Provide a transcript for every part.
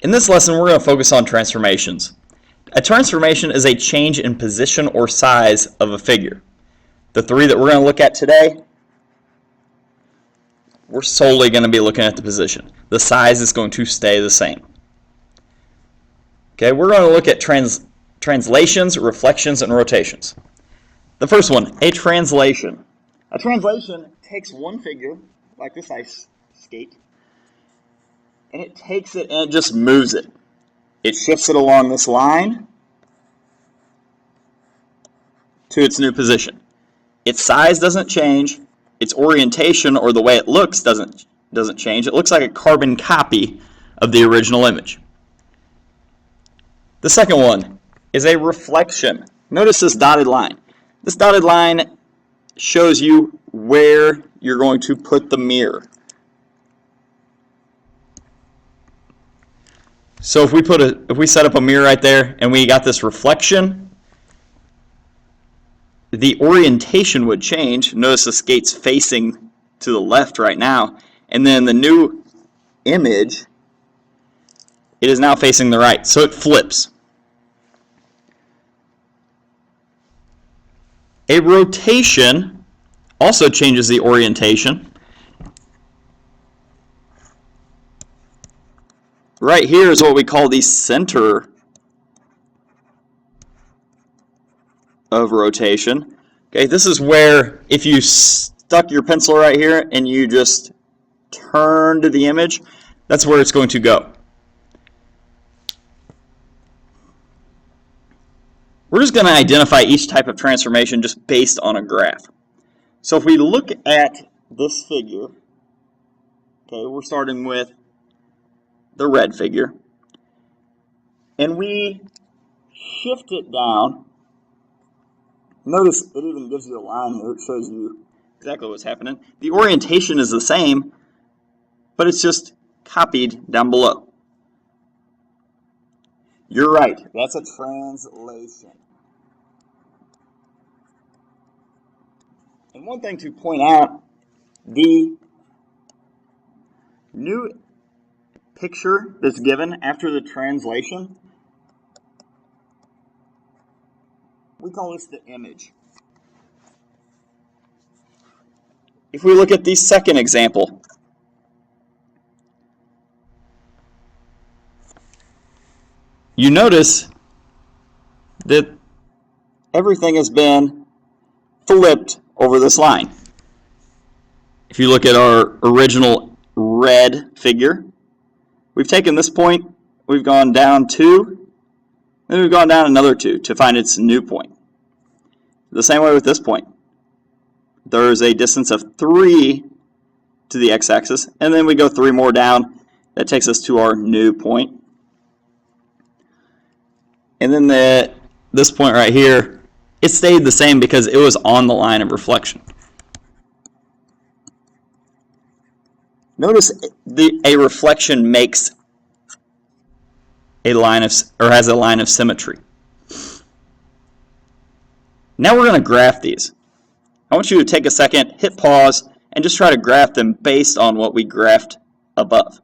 In this lesson, we're going to focus on transformations. A transformation is a change in position or size of a figure. The three that we're going to look at today, we're solely going to be looking at the position. The size is going to stay the same. Okay, we're going to look at translations, reflections, and rotations. The first one, a translation. A translation takes one figure, like this ice skate, and it takes it and it just moves it. It shifts it along this line to its new position. Its size doesn't change. Its orientation or the way it looks doesn't change. It looks like a carbon copy of the original image. The second one is a reflection. Notice this dotted line. This dotted line shows you where you're going to put the mirror. So if we set up a mirror right there and we got this reflection, the orientation would change. Notice the skate's facing to the left right now, and then the new image, it is now facing the right, so it flips. A rotation also changes the orientation. Right here is what we call the center of rotation. Okay, this is where if you stuck your pencil right here and you just turned the image, that's where it's going to go. We're just going to identify each type of transformation just based on a graph. So if we look at this figure, okay, we're starting with the red figure, and we shift it down. Notice it even gives you a line here. It shows you exactly what's happening. The orientation is the same, but it's just copied down below. You're right. That's a translation. And one thing to point out, the new picture that's given after the translation, we call this the image. If we look at the second example, you notice that everything has been flipped over this line. If you look at our original red figure, we've taken this point, we've gone down 2, then we've gone down another 2 to find its new point. The same way with this point. There's a distance of 3 to the x-axis, and then we go 3 more down. That takes us to our new point. And then this point right here, it stayed the same because it was on the line of reflection. Notice a reflection makes a line of, or has a line of symmetry. Now we're going to graph these. I want you to take a second, hit pause, and just try to graph them based on what we graphed above.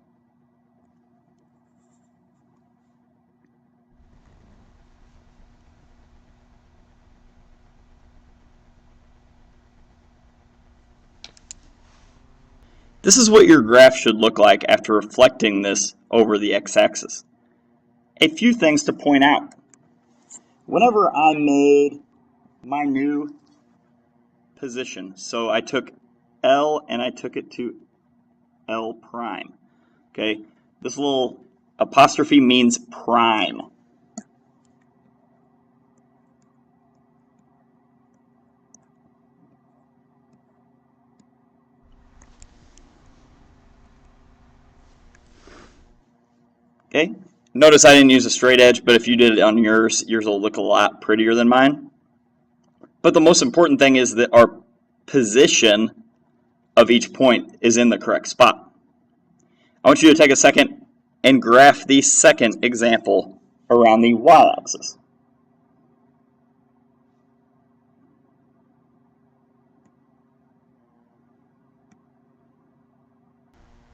This is what your graph should look like after reflecting this over the x-axis. A few things to point out. Whenever I made my new position, so I took L and I took it to L prime. Okay, this little apostrophe means prime. Okay, notice I didn't use a straight edge, but if you did it on yours will look a lot prettier than mine. But the most important thing is that our position of each point is in the correct spot. I want you to take a second and graph the second example around the y-axis.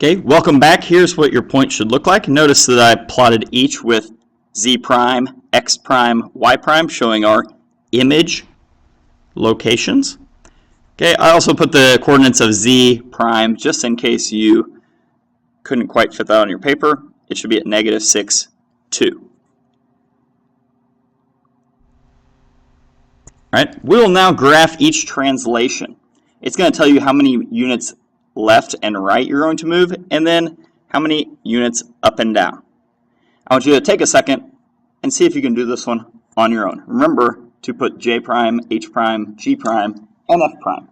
Okay, welcome back. Here's what your point should look like. Notice that I plotted each with z prime, x prime, y prime, showing our image locations. Okay, I also put the coordinates of z prime just in case you couldn't quite fit that on your paper. It should be at -6, 2. All right, we'll now graph each translation. It's going to tell you how many units left and right you're going to move, and then how many units up and down. I want you to take a second and see if you can do this one on your own. Remember to put J prime, H prime, G prime, and F prime.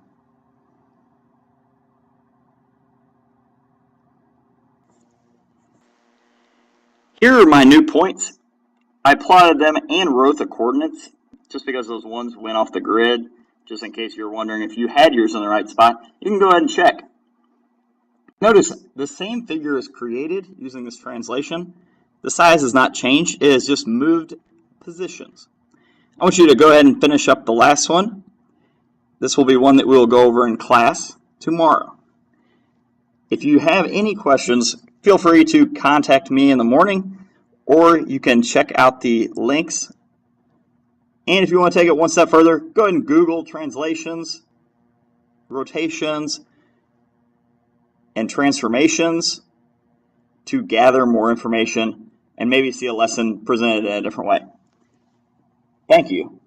Here are my new points. I plotted them and wrote the coordinates just because those ones went off the grid. Just in case you're wondering if you had yours in the right spot, you can go ahead and check. Notice the same figure is created using this translation. The size has not changed, it has just moved positions. I want you to go ahead and finish up the last one. This will be one that we will go over in class tomorrow. If you have any questions, feel free to contact me in the morning, or you can check out the links. And if you want to take it one step further, go ahead and Google translations, rotations, and transformations to gather more information and maybe see a lesson presented in a different way. Thank you.